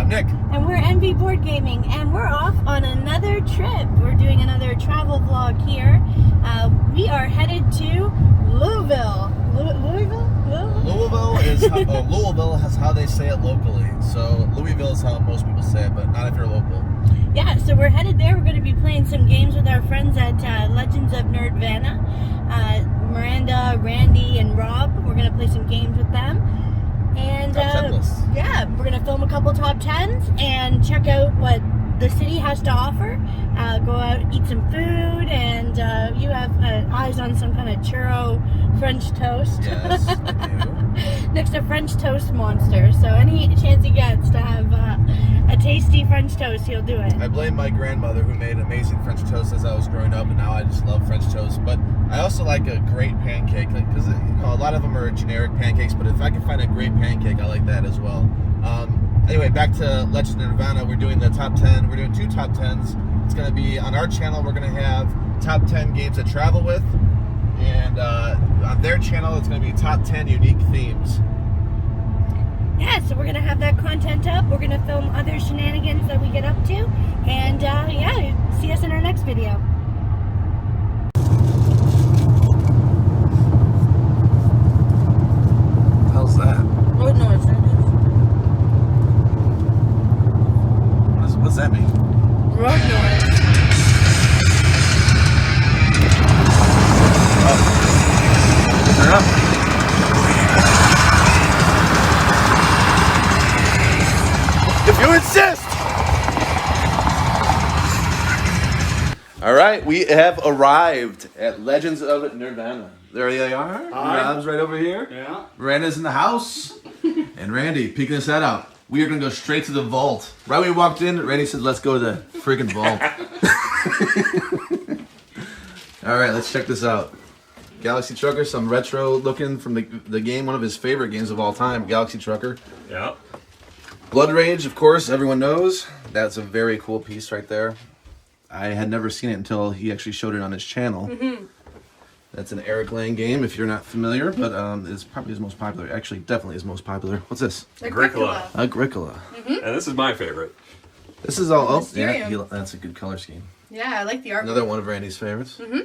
Nick. And we're NV Board Gaming, and we're off on another trip. We're doing another travel vlog here. We are headed to Louisville. Louisville is how they say it locally. So Louisville is how most people say it, but not if you're local. Yeah, so we're headed there. We're going to be playing some games with our friends at Legends of Nerdvana. Miranda, Randy, and Rob. We're going to play some games with them. And Top 10 lists. yeah, we're going to film a couple top 10s and check out what the city has to offer. Go out, eat some food, and you have eyes on some kind of churro French toast. Yes, I do. Next to French toast monster. So any chance he gets to have a tasty French toast, he'll do it. I blame my grandmother who made amazing French toast as I was growing up, and now I just love French toast. But I also like a great pancake, because a lot of them are generic pancakes, but if I can find a great pancake, I like that as well. Anyway, back to Legends of Nirvana. We're doing the top 10. We're doing 2 top 10s. It's going to be on our channel. We're going to have top 10 games to travel with. And on their channel, it's going to be top 10 unique themes. Yeah, so we're going to have that content up. We're going to film other shenanigans that we get up to. And yeah, see us in our next video. How's that? Road noise. What's that mean? Road noise. Turn up. If you insist. All right, we have arrived at Legends of Nirvana. There they are. Rob's right over here. Yeah. Miranda's in the house. And Randy peeking his head out. We are going to go straight to the vault. Right when we walked in, Randy said, let's go to the freaking vault. All right, let's check this out. Galaxy Trucker, some retro looking from the game, one of his favorite games of all time, Galaxy Trucker. Yeah. Blood Rage, of course, everyone knows. That's a very cool piece right there. I had never seen it until he actually showed it on his channel. Mm-hmm. That's an Eric Lang game, if you're not familiar, but it's probably his most popular. Actually, definitely his most popular. What's this? Agricola. Agricola. Mm-hmm. And this is my favorite. This is all. Oh, yeah, that's a good color scheme. Yeah, I like the art. Another one of Randy's favorites. Mm-hmm.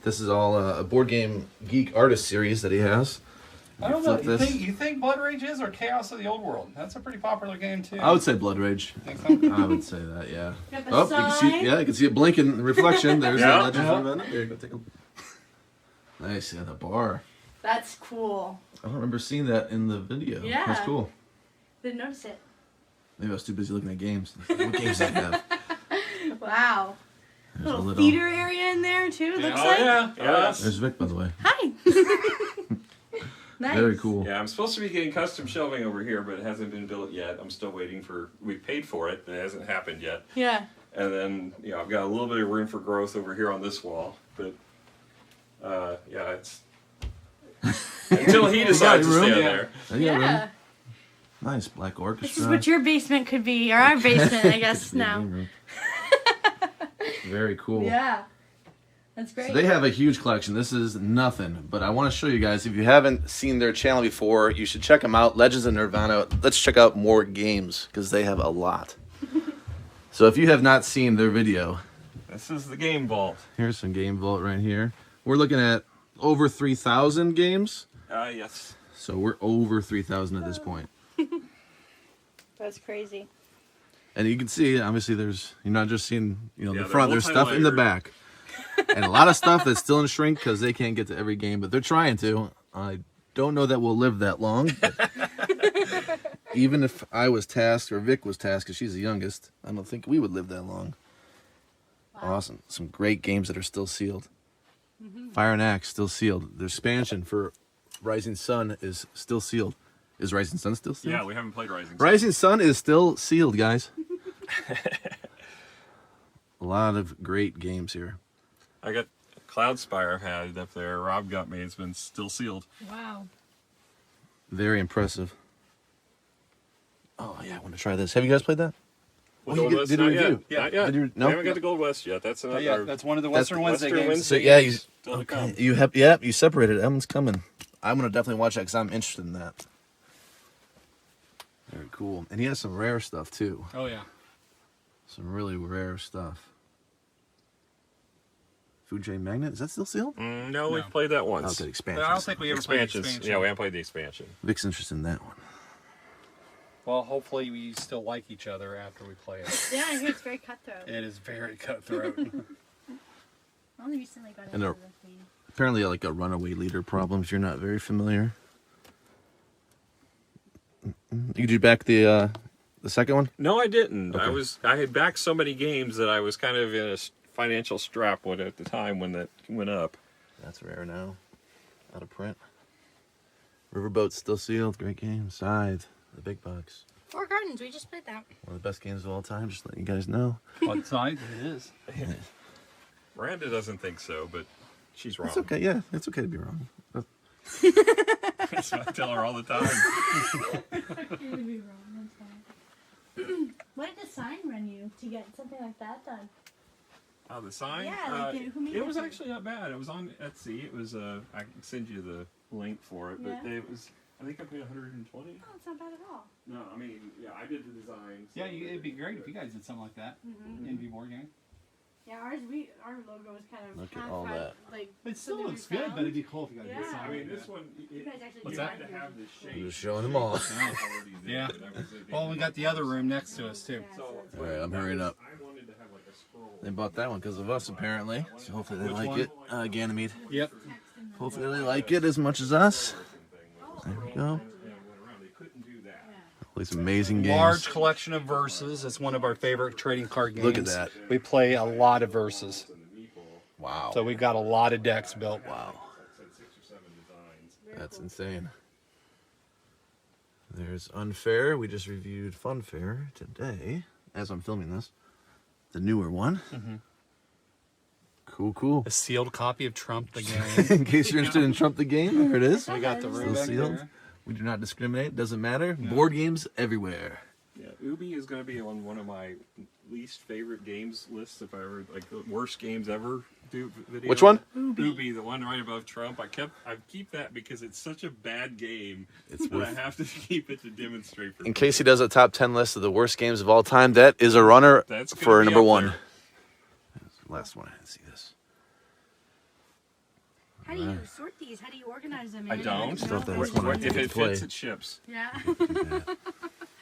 This is all a board game geek artist series that he has. I don't know. You think Blood Rage is or Chaos of the Old World? That's a pretty popular game too. I would say Blood Rage. Think so? I would say that, yeah. Got the Oh, you can see, sign. yeah, you can see it blinking in reflection. There's Yeah. the Legend of Nirvana. There you go, take a nice, yeah, the bar. That's cool. I don't remember seeing that in the video. Yeah. That's cool. Didn't notice it. Maybe I was too busy looking at games. What games do I have? Wow. There's Little theater area in there too. Looks Oh like. yeah. Yeah. There's Vic, by the way. Hi. Nice. Very cool. Yeah, I'm supposed to be getting custom shelving over here, but it hasn't been built yet. I'm still waiting for. We paid for it, but it hasn't happened yet. Yeah. And then I've got a little bit of room for growth over here on this wall, but yeah, it's until he decides to room? stay Yeah. there. Yeah. Nice black orchestra. This is what your basement could be, or our basement, I guess now. Very cool. Yeah. That's great. So they have a huge collection. This is nothing, but I want to show you guys. If you haven't seen their channel before, you should check them out. Legends of Nirvana. Let's check out more games because they have a lot. So if you have not seen their video, This is the game vault. here's some game vault right here. We're looking at over 3,000 games. Yes. So we're over 3,000 at this point. That's crazy. And you can see, obviously, you're not just seeing, Yeah, the they're front. There's stuff in the multi-layered. back. And a lot of stuff that's still in shrink because they can't get to every game, but they're trying to. I don't know that we'll live that long. But even if I was tasked or Vic was tasked, because she's the youngest, I don't think we would live that long. Wow. Awesome. Some great games that are still sealed. Mm-hmm. Fire and Axe, still sealed. The expansion for Rising Sun is still sealed. Is Rising Sun still sealed? Yeah, we haven't played Rising Sun. Rising Sun is still sealed, guys. A lot of great games here. I got Cloud Spire I've had up there. Rob got me. It's been still sealed. Wow. Very impressive. Oh, yeah, I want to try this. Have you guys played that? Well, you Gold did- West, did a not review? yet. Not yet. Did you- no? We haven't got the Gold West yet. That's another. Yeah, that's one of the Western Wednesday Western games. Wednesday So, yeah, games still to come. you separated. That one's coming. I'm going to definitely watch that because I'm interested in that. Very cool. And he has some rare stuff too. Oh yeah. Some really rare stuff. Fuji Magnet, is that still sealed? No, we've played that once. Okay, expansions. I don't think we ever played the Expansions. expansion. Yeah, we haven't played the expansion. Vic's interested in that one. Well, hopefully we still like each other after we play it. Yeah, I hear it's very cutthroat. It is very cutthroat. I only recently got And into a- the thing. Apparently, like a runaway leader problem. If you're not very familiar, you do back the second one. No, I didn't. Okay. I had backed so many games that I was kind of in a financial strap at the time when that went up. That's rare now. Out of print. Riverboat's still sealed. Great game. Scythe, the big box. Four Gardens, we just played that. One of the best games of all time. Just letting you guys know. What side it is? Miranda doesn't think so, but she's wrong. It's okay. Yeah, it's okay to be wrong. That's what I tell her all the time. You'd be wrong, that's fine. What did the sign run you to get something like that done? Oh, the sign? Yeah, like who made it was that? actually not bad. It was on Etsy. It was I can send you the link for it, but Yeah. it was. I think I paid 120. Oh, it's not bad at all. No, I mean, yeah, I did the design. Yeah, it'd be great if you guys did something like that. Indie board game. Yeah, our logo was kind of Look at half all had, that. like. It still something looks we good, found. but it'd be cool if you guys did Yeah. something. I mean, like this that. one, You guys actually you designed had to it. have the shape. Just showing them all. already there. Yeah. That was it. Well, we got the other room next to us too. Yeah, So, it's All right, I'm hurrying up. I wanted to have like a scroll. They bought that one because of us, apparently. So hopefully they Which like one? it. Ganymede. Yep. Hopefully they like it as much as us. There we go. They couldn't do that. All these amazing games. Large collection of verses. It's one of our favorite trading card games. Look at that. We play a lot of verses. Wow. So we've got a lot of decks built. Wow. That's insane. There's Unfair. We just reviewed Funfair today, as I'm filming this. The newer one. Cool, cool. A sealed copy of Trump the Game. In case you're interested in Trump the Game, there it is. We got the room Still back sealed. there. We do not discriminate. Doesn't matter. Board games everywhere. Yeah, Ubi is going to be on one of my least favorite games lists. If I ever like the worst games ever do video. Which one? Ubi, the one right above Trump. I keep that because it's such a bad game. It's that I worth- have to keep it to demonstrate. For In case he does a top 10 list of the worst games of all time, that is a runner That's gonna for be number up one. there. Last one. I didn't see this. How do you sort these? How do you organize them? I don't. Thought that was No? one I If did it play. fits, it ships. Yeah.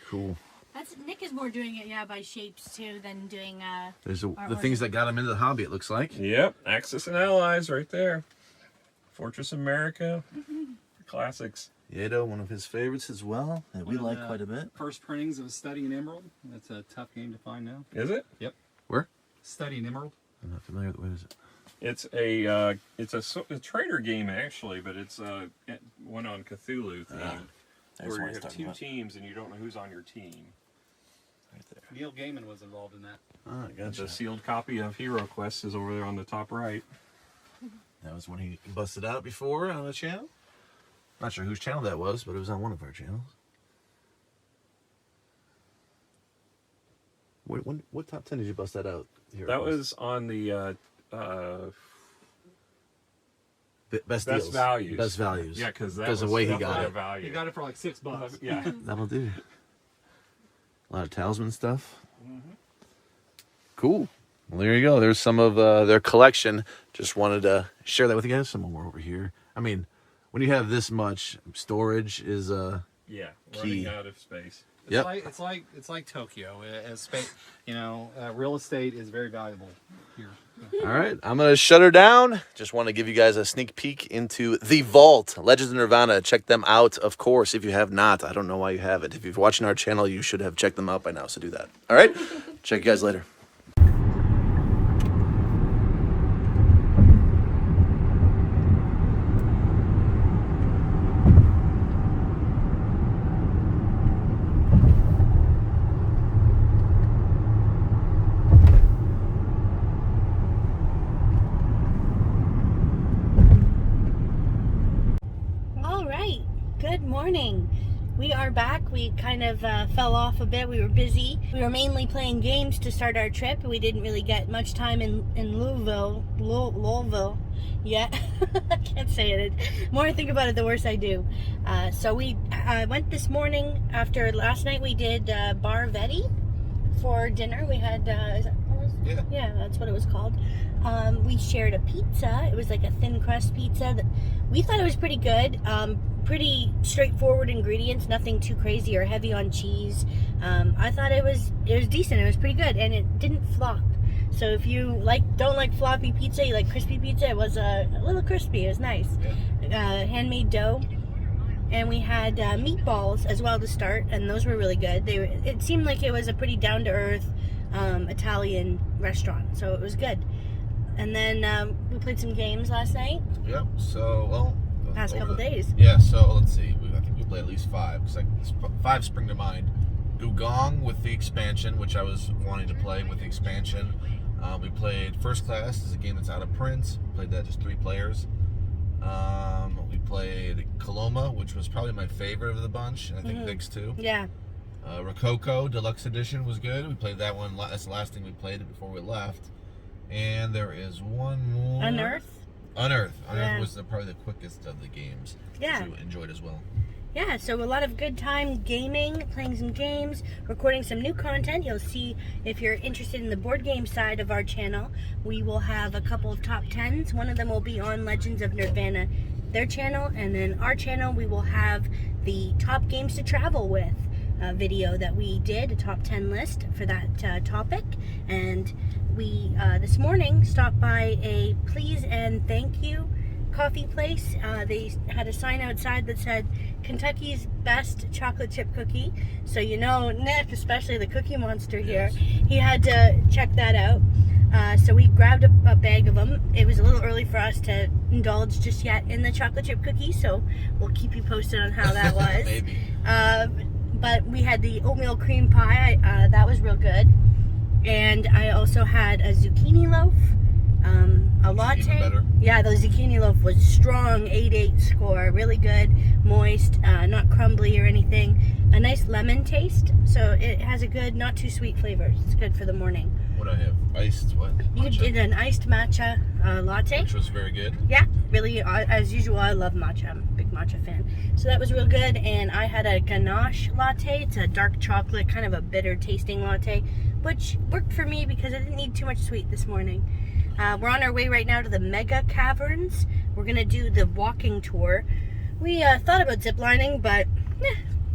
Cool. That's Nick is more doing it, yeah, by shapes too than doing There's the things that got him into the hobby, it looks like. Yep, Axis and Allies right there. Fortress America, classics. Yedo, one of his favorites as well, that we One of like the quite a bit. First printings of Study in Emerald. That's a tough game to find now. Is it? Yep. Where? Study in Emerald. I'm not familiar with what is it. It's a trader game actually, but it's one on Cthulhu theme, There's where what you he's have talking two about. teams and you don't know who's on your team. Right there. Neil Gaiman was involved in that. Ah, The gotcha. sealed copy of Hero Quest is over there on the top right. That was when he busted out before on the channel. Not sure whose channel that was, but it was on one of our channels. What top 10 did you bust that out? Here That was on the Best Best deals. Values. Best values. Yeah, because the way he got definitely it. a value. He got it for like $6. Yeah. That'll do. A lot of talisman stuff. Cool. Well, there you go. There's some of their collection. Just wanted to share that with you guys. Some more over here. I mean, when you have this much, storage is Yeah, Key. running out of space. It's Yep. it's like Tokyo. As space, real estate is very valuable here. All right, I'm going to shut her down. Just want to give you guys a sneak peek into The Vault, Legends of Nirvana. Check them out, of course. If you have not, I don't know why you haven't. If you're watching our channel, you should have checked them out by now, so do that. All right? Check you guys later. All right. Good morning. We are back. We kind of fell off a bit. We were busy. We were mainly playing games to start our trip. We didn't really get much time in Louisville yet. I can't say it. The more I think about it, the worse I do. So we went this morning. After last night, we did Bar Vetti for dinner. We had, yeah, that's what it was called. We shared a pizza. It was like a thin crust pizza. We thought it was pretty good. Pretty straightforward ingredients, nothing too crazy or heavy on cheese. I thought it was decent. It was pretty good, and it didn't flop. So if you don't like floppy pizza, you like crispy pizza. It was a little crispy. It was nice. Yeah. Handmade dough, and we had meatballs as well to start, and those were really good. It seemed like it was a pretty down to earth Italian restaurant, so it was good. And then we played some games last night. Yep. So well. Past couple days. Yeah, so let's see. I think we played at least 5. Because 5 spring to mind. Dugong with the expansion, which I was wanting to play with the expansion. We played First Class. This is a game that's out of print. We played that just 3 players. We played Coloma, which was probably my favorite of the bunch. And I think Vic's too. Yeah. Rococo Deluxe Edition was good. We played that one. That's the last thing we played before we left. And there is one more. Unearth. Unearth was probably the quickest of the games. Yeah. That you enjoyed as well. Yeah, so a lot of good time gaming, playing some games, recording some new content. You'll see if you're interested in the board game side of our channel, we will have a couple of top 10s. One of them will be on Legends of Nirvana, their channel, and then our channel we will have the top games to travel with video that we did, a top 10 list for that topic. And we this morning stopped by a please and thank you coffee place. They had a sign outside that said Kentucky's best chocolate chip cookie. So you know Nick, especially the cookie monster here, he had to check that out. So we grabbed a bag of them. It was a little early for us to indulge just yet in the chocolate chip cookie, so we'll keep you posted on how that was. Maybe. But we had the oatmeal cream pie. That was real good. And I also had a zucchini loaf, a latte. Even better. Yeah, the zucchini loaf was strong, 8.8 score, really good, moist, not crumbly or anything. A nice lemon taste, so it has a good, not too sweet flavor. It's good for the morning. What do I have? Iced what? You Matcha? did an iced matcha latte. Which was very good. Yeah, really, as usual, I love matcha. I'm a big matcha fan. So that was real good, and I had a ganache latte. It's a dark chocolate, kind of a bitter tasting latte, which worked for me because I didn't need too much sweet this morning. We're on our way right now to the Mega Caverns. We're going to do the walking tour. We thought about ziplining, but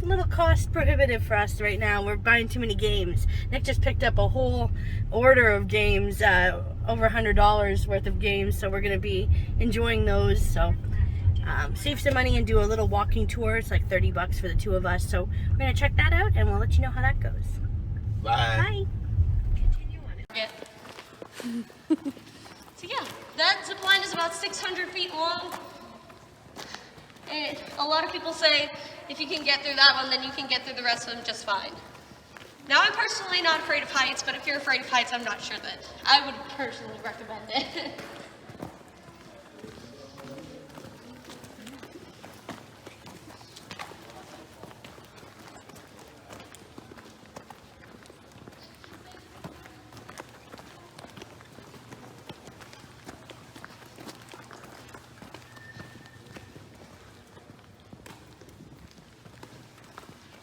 a little cost prohibitive for us right now. We're buying too many games. Nick just picked up a whole order of games, over $100 worth of games, so we're going to be enjoying those. So save some money and do a little walking tour. It's like $30 for the 2 of us. So we're going to check that out, and we'll let you know how that goes. Bye. Bye. So yeah, that zip line is about 600 feet long. And a lot of people say if you can get through that one, then you can get through the rest of them just fine. Now, I'm personally not afraid of heights, but if you're afraid of heights, I'm not sure that I would personally recommend it.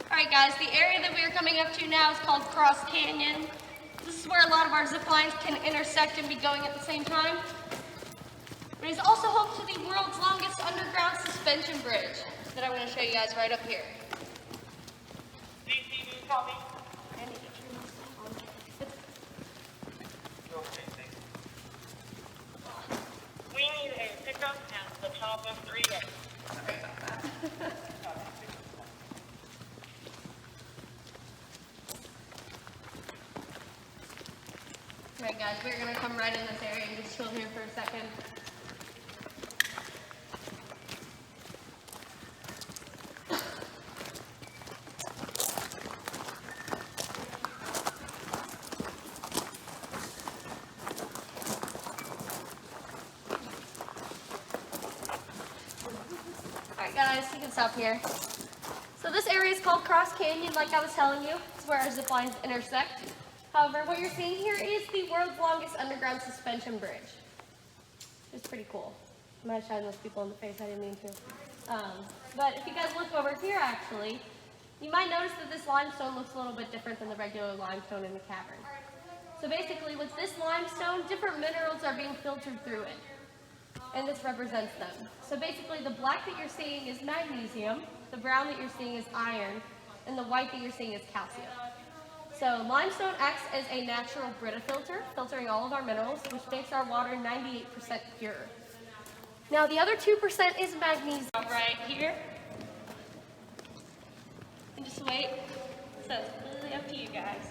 Alright guys, the area that we are coming up to now is called Cross Canyon. This is where a lot of our zip lines can intersect and be going at the same time. But it is also home to the world's longest underground suspension bridge that I'm going to show you guys right up here. CCD, copy. I need to turn this on. Okay, thanks. We need a pickup at the top of 3A. Sorry about that. Alright guys, we're going to come right in this area and just chill here for a second. Alright guys, you can stop here. So this area is called Cross Canyon, like I was telling you. It's where our zip lines intersect. However, what you're seeing here is the world's longest underground suspension bridge. It's pretty cool. I might have shined those people in the face, I didn't mean to. But if you guys look over here, actually, you might notice that this limestone looks a little bit different than the regular limestone in the cavern. So basically, with this limestone, different minerals are being filtered through it. And this represents them. So basically, the black that you're seeing is magnesium, the brown that you're seeing is iron, and the white that you're seeing is calcium. So limestone acts as a natural Brita filter, filtering all of our minerals, which makes our water 98% pure. Now the other 2% is magnesium right here. And just wait. So it's completely up to you guys.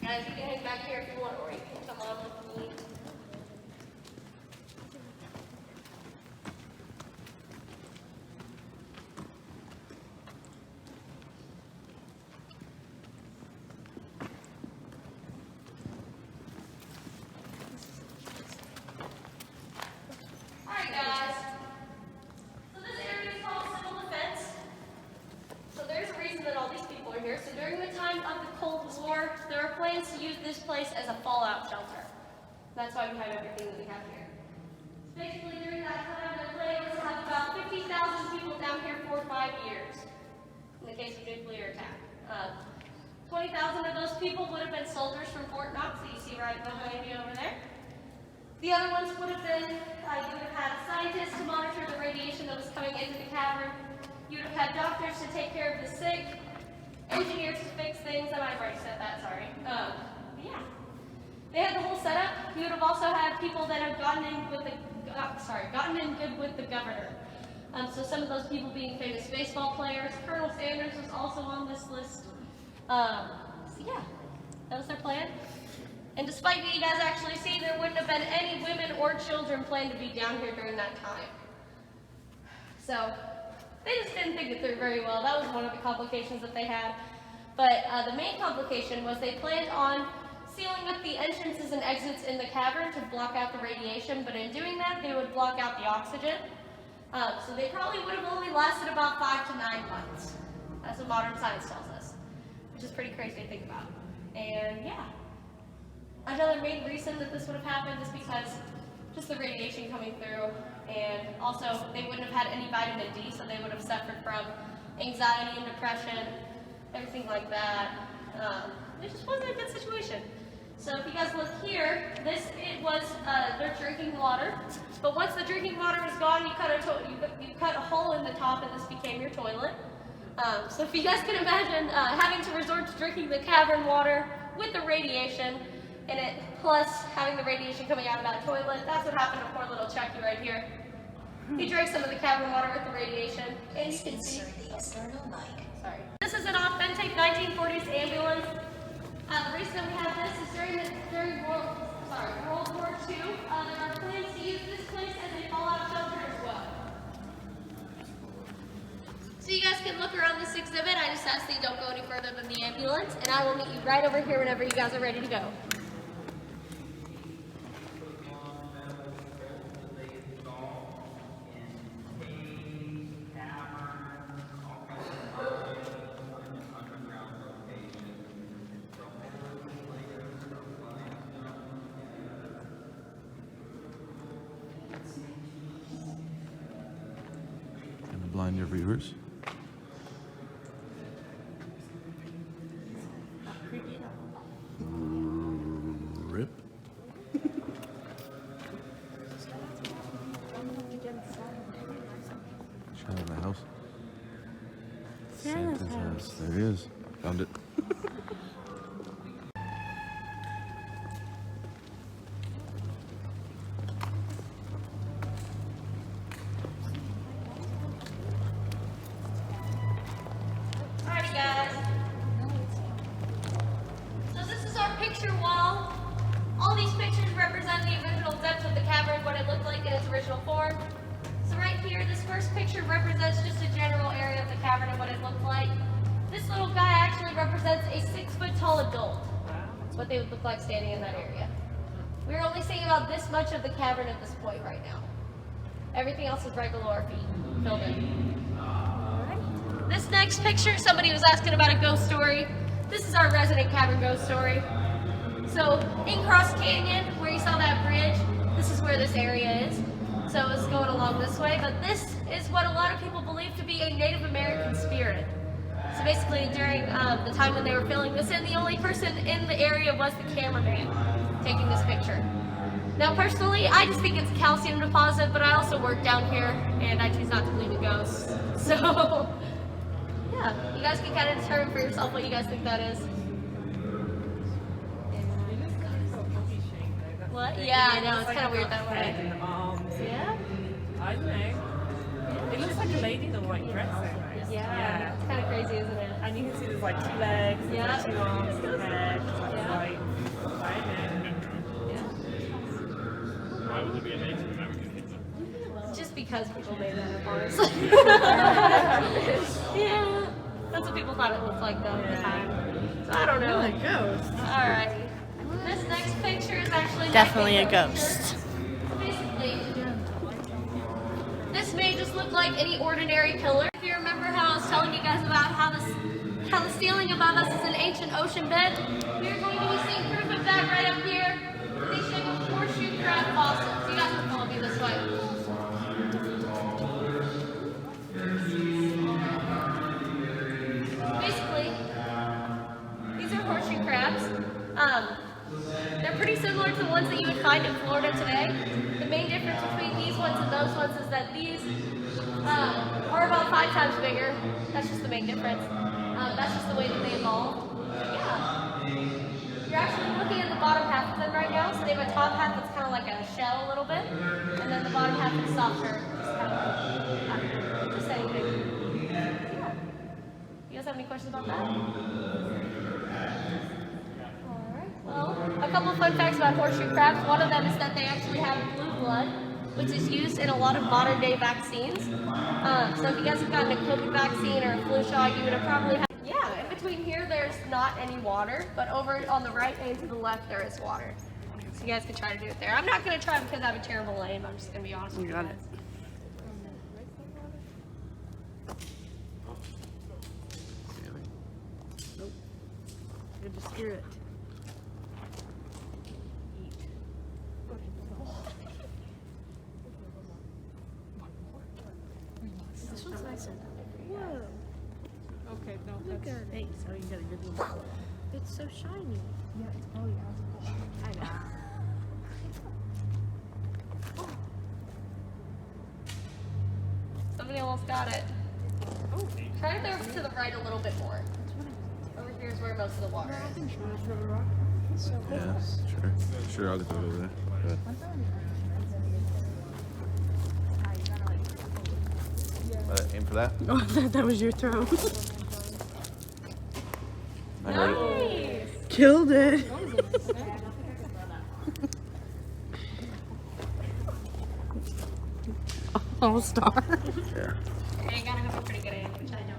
Guys, you can hang back here if you want, or you can come on with me. Alright guys, so this area is called civil defense. So there's a reason that all these people are here. So during the time of the Cold War, there are plans to use this place as a fallout shelter. That's why we have everything that we have here. So basically, during that time, the plan was to have about 50,000 people down here for 5 years, in the case of nuclear attack. 20,000 of those people would have been soldiers from Fort Knox, that you see right behind you over there. The other ones would have been, you would have had scientists to monitor the radiation that was coming into the cavern. You would have had doctors to take care of the sick, engineers to fix things. I might have already said that, sorry. Yeah. They had the whole setup. You would have also had people that have gotten in good with the governor. So some of those people being famous baseball players. Colonel Sanders was also on this list. So yeah, that was their plan. And despite what you guys actually see, there wouldn't have been any women or children planned to be down here during that time. So they just didn't think it through very well. That was one of the complications that they had. But the main complication was they planned on sealing up the entrances and exits in the cavern to block out the radiation, but in doing that, they would block out the oxygen. So they probably would have only lasted about 5 to 9 months, as what modern science tells us, which is pretty crazy to think about. And yeah, another main reason that this would have happened is because just the radiation coming through, and also they wouldn't have had any vitamin D, so they would have suffered from anxiety and depression, everything like that. It just wasn't a good situation. So if you guys look here, it was their drinking water. But once the drinking water was gone, you cut a hole in the top, and this became your toilet. So if you guys can imagine having to resort to drinking the cavern water with the radiation in it, plus having the radiation coming out of that toilet, that's what happened to poor little Chucky right here. He drank some of the cavern water with the radiation, and you can see. Sorry. This is an authentic 1940s ambulance. The reason that we have this is during World War II, there are plans to use this place as a fallout shelter as well. So you guys can look around this exhibit. I just ask that you don't go any further than the ambulance, and I will meet you right over here whenever you guys are ready to go. Blind your viewers. Rip. Shout out the house. Santa's house. There he is. Found it. Guys. So this is our picture wall. All these pictures represent the original depth of the cavern, what it looked like in its original form. So right picture represents just a general area of the cavern and what it looked like. This little guy actually represents a 6-foot tall adult. That's what they would look like standing in that area. We're only seeing about this much of the cavern at this point right now. Everything else is right below our feet, filled in. Alright. This next picture, somebody was asking about a ghost story. This is our resident cavern ghost story. So in Cross Canyon, where you saw that bridge, this is where this area is. So it's going along this way, but this is what a lot of people believe to be a Native American spirit. So basically during the time when they were filling this in, the only person in the area was the cameraman taking this picture. Now personally, I just think it's a calcium deposit, but I also work down here and I choose not to believe in ghosts. So yeah, you guys can kind of determine for yourself what you guys think that is. What? Yeah, I know, it's kind of weird that way. Yeah? I don't know. It looks like a lady in a white dress. Yeah, it's kind of crazy, isn't it? And you can see there's like 2 legs, Yeah. 2 arms, 2 head, it's like Yeah. white. I don't know. Why would there be a Native American? Just because people made that up, honestly. Yeah, that's what people thought it looked like though at the time. So I don't know. Like ghost. Alright. This next picture is actually Definitely a my favorite ghost. picture. So basically, this may just look like any ordinary pillar. If you remember how I was telling you guys about how the ceiling above us is an ancient ocean bed, we're going to be seeing proof of that right up here. These shape of horseshoe crab fossils. You guys can follow me this way. Basically, these are horseshoe crabs. They're pretty similar to the ones that you would find in Florida today. The main difference between these ones and those ones is that these are about 5 times bigger. That's just the main difference. That's just the way that they evolved. Yeah. You're actually looking at the bottom half of them right now. So they have a top half that's kind of like a shell a little bit, and then the bottom half is softer, just kind of like, just anything. Yeah. You guys have any questions about that? Well, a couple of fun facts about horseshoe crabs. One of them is that they actually have blue blood, which is used in a lot of modern day vaccines. So if you guys have gotten a COVID vaccine or a flu shot, you would have probably had. Yeah, in between here, there's not any water, but over on the right and to the left, there is water. So you guys can try to do it there. I'm not going to try because I have a terrible aim. I'm just going to be honest with you guys. Good to steer it. This one's nicer. Whoa. Okay, no, Look at it. Thanks. Oh, you got a good one. It's so shiny. yeah, it's probably as I know. Somebody almost got it. Oh, Try it there to the right a little bit more. Over here is where most of the water is. Yeah, sure. Sure, I'll get that over there. Good. Aim for that. Oh, that was your throw. I heard it. Nice! Killed it. All star. Yeah. Yeah, you gotta have a pretty good aim, which I don't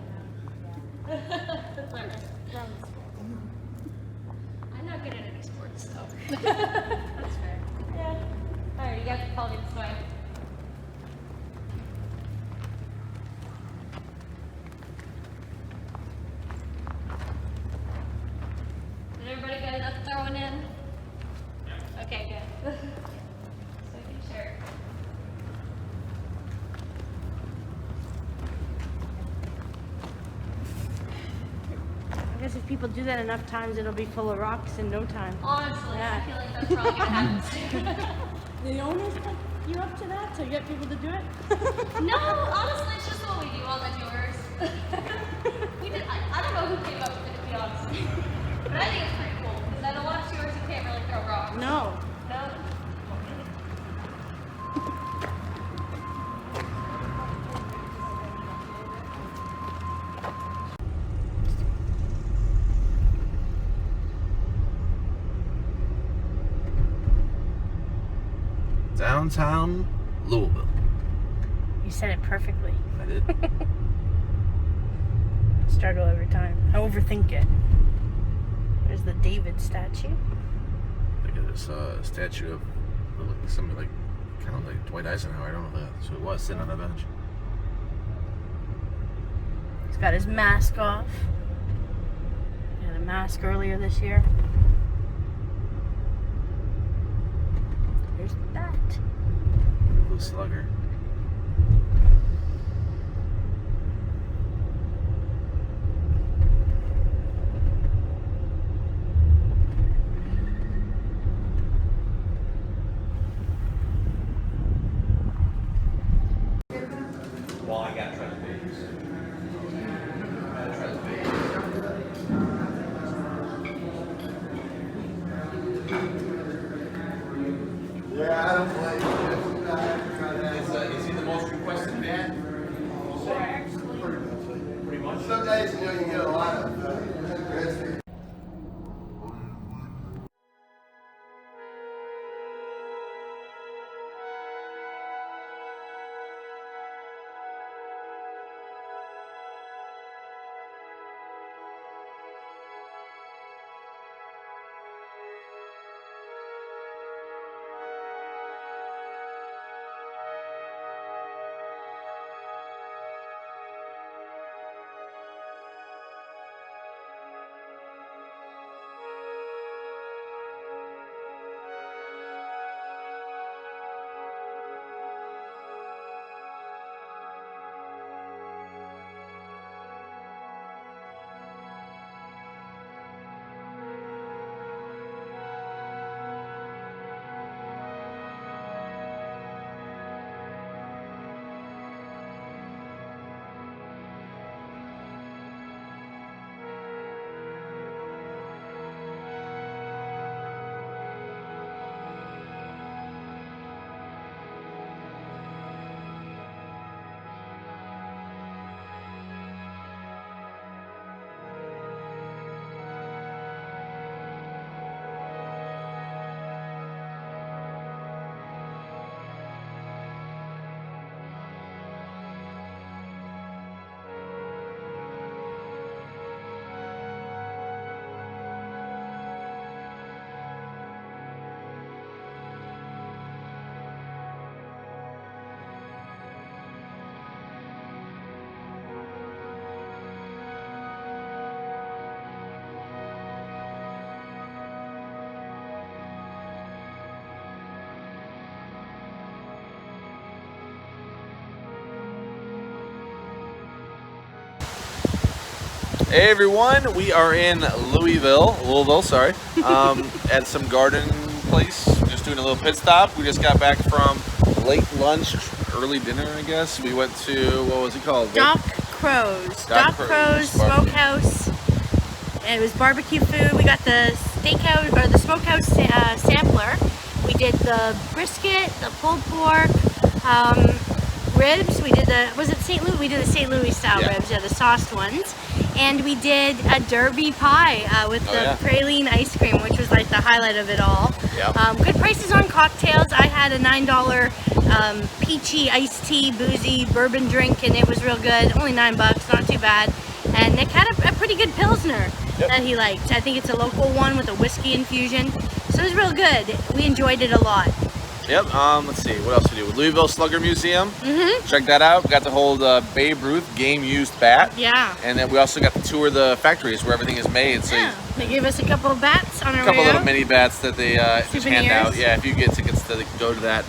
have. That's all right. I'm not good at any sports, so. That's fair. Yeah. Alright, you guys can follow me this way. Did everybody get enough throwing in? Okay, good. Just making sure. I guess if people do that enough times, it'll be full of rocks in no time. Honestly, Yeah. I feel like that's probably gonna happen soon. The owners put you up to that to get people to do it? No, honestly, it's just what we do on the tours. I don't know who came up with it, to be honest. But I think it's pretty cool, because on a lot of tours you can't really throw rocks. No. No? Downtown Louisville. You said it perfectly. I did. Struggle every time. I overthink it. There's the David statue. Look at this statue of somebody like, kind of like Dwight Eisenhower. I don't know if that's who it was, sitting on a bench. He's got his mask off. He had a mask earlier this year. There's that. Blue slugger. Well, I got to try the babies. Yeah, I don't blame you. Is he the most requested man? Pretty much. Some days, you know, you get a lot of requests. Hey everyone, we are in Louisville, sorry, at some garden place, just doing a little pit stop. We just got back from late lunch, early dinner, I guess. We went to, what was it called? Doc Crow's. Doc Doc Crow's Barbecue. Smokehouse. And it was barbecue food. We got the steakhouse, or the smokehouse sampler. We did the brisket, the pulled pork, ribs. We did the, was it St. Louis? We did the St. Louis style ribs, the sauced ones. And we did a derby pie with the praline ice cream, which was like the highlight of it all. Yep. Good prices on cocktails. I had a $9 peachy iced tea, boozy bourbon drink, and it was real good. Only $9, not too bad. And Nick had a pretty good Pilsner that he liked. I think it's a local one with a whiskey infusion. So it was real good. We enjoyed it a lot. Yep, let's see, what else we do? Louisville Slugger Museum, check that out. We got to hold Babe Ruth game used bat. Yeah. And then we also got to tour the factories where everything is made. So they gave us a couple of bats on our way a couple out. little mini bats that they just hand out. Souvenirs. Yeah, if you get tickets to go to that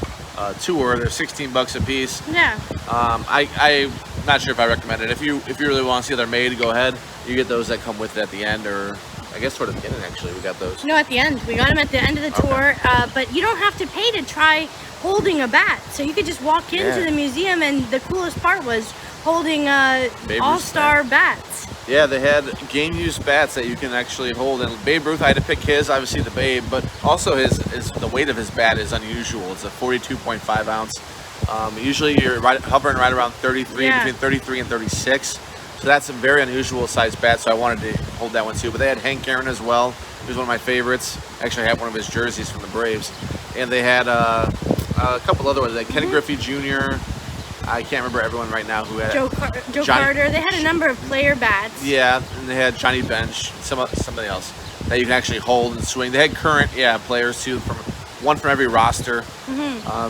tour, they're $16 a piece. Yeah. I'm not sure if I recommend it. If you really want to see how they're made, go ahead. You get those that come with it at the end, or I guess toward the beginning actually. We got those. No, at the end. We got them at the end of the tour, but you don't have to pay to try holding a bat. So you could just walk into the museum, and the coolest part was holding all-star bats. Yeah, they had game-used bats that you can actually hold. And Babe Ruth, I had to pick his, obviously the Babe, but also the weight of his bat is unusual. It's a 42.5 ounce. Usually you're hovering right around 33, between 33 and 36. So that's a very unusual sized bat, so I wanted to hold that one too. But they had Hank Aaron as well. He was one of my favorites. Actually, I had one of his jerseys from the Braves. And they had a couple other ones, like Ken Griffey Jr., I can't remember everyone right now who had Joe Johnny- Carter. They had a number of player bats. Yeah, and they had Johnny Bench, somebody else that you can actually hold and swing. They had current players too, one from every roster.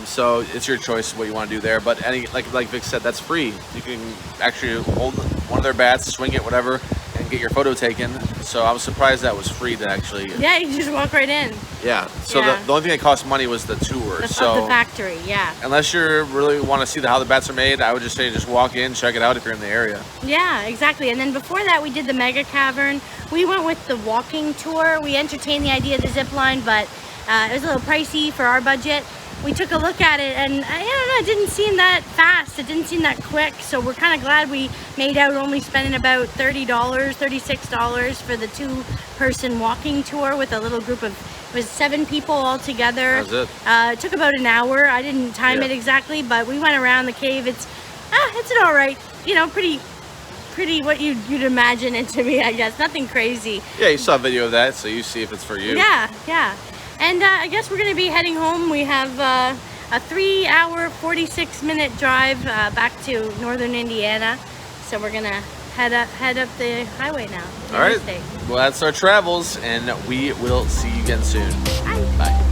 So it's your choice what you want to do there. But like Vic said, that's free. You can actually hold one of their bats, swing it, whatever, and get your photo taken. So I was surprised that was free to actually. Yeah, you just walk right in. Yeah. So Yeah. The only thing that cost money was the tour. Of So the factory, yeah. unless you really want to see how the bats are made, I would just say just walk in, check it out if you're in the area. Yeah, exactly. And then before that, we did the Mega Cavern. We went with the walking tour. We entertained the idea of the zip line, but it was a little pricey for our budget. We took a look at it, and I don't know, it didn't seem that fast. It didn't seem that quick. So we're kind of glad we made out only spending about $30, $36 for the 2-person walking tour with a little group of, it was 7 people all together. That was it. It took about an hour. I didn't time it exactly, but we went around the cave. It's an all right, pretty what you'd imagine it to be, I guess. Nothing crazy. Yeah, you saw a video of that, so you see if it's for you. Yeah. And I guess we're going to be heading home. We have a 3-hour, 46-minute drive back to northern Indiana. So we're going to head up the highway now. All right. Interstate. Well, that's our travels, and we will see you again soon. Bye. Bye.